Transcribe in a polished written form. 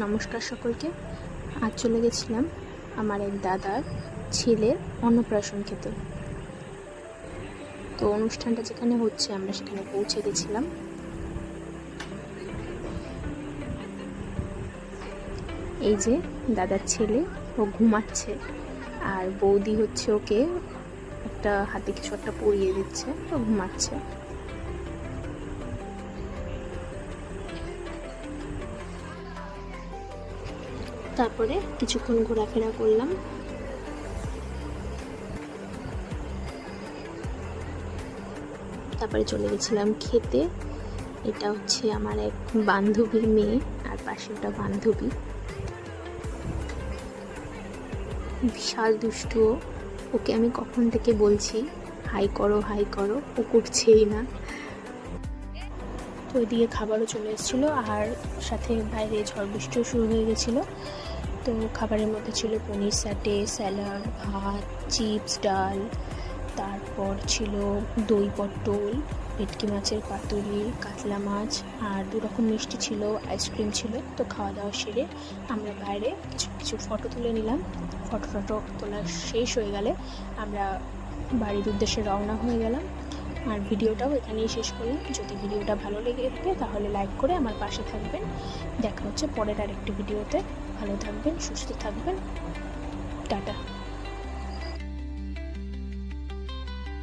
নমস্কার সকলকে। আজ চলে গেছিলাম আমার এক দাদার ছেলের অন্নপ্রাশন খেতে। তো অনুষ্ঠানটা যেখানে হচ্ছে আমরা সেখানে পৌঁছে গেছিলাম। এই যে দাদার ছেলে, ও ঘুমাচ্ছে আর বৌদি হচ্ছে ওকে একটা হাতে কিছু একটা পরিয়ে দিচ্ছে, ও ঘুমাচ্ছে। তারপরে কিছুক্ষণ ঘোরাফেরা করলাম। তারপরে চলে গেছিলাম খেতে। এটা হচ্ছে আমার এক বান্ধবীর মেয়ে, আর পাশে ওটা বান্ধবী। বিশাল দুষ্টু। ওকে আমি কখন থেকে বলছি হাই করো হাই করো, ও করছেই না। তো ওইদিকে খাবারও চলে এসেছিলো, আর সাথে বাইরে ঝড় বৃষ্টিও শুরু হয়ে গেছিলো। তো খাবারের মধ্যে ছিল পনির স্যাটে, স্যালাড, ভাত, চিপস, ডাল, তারপর ছিল দই পটল, ভেটকি মাছের পাতুরি, কাতলা মাছ, আর 2 রকম মিষ্টি ছিল, আইসক্রিম ছিল। তো খাওয়া দাওয়া সেরে আমরা বাইরে কিছু ফটো তুলে নিলাম। ফটো তোলা শেষ হয়ে গেলে আমরা বাড়ির উদ্দেশ্যে রওনা হয়ে গেলাম। আর ভিডিওটাও এখানেই শেষ করলাম। যদি ভিডিওটা ভালো লেগে থাকে তাহলে লাইক করে আমার পাশে থাকবেন। দেখা হচ্ছে পরের আরেকটি ভিডিওতে। ভালো থাকবেন, সুস্থ থাকবেন। টাটা।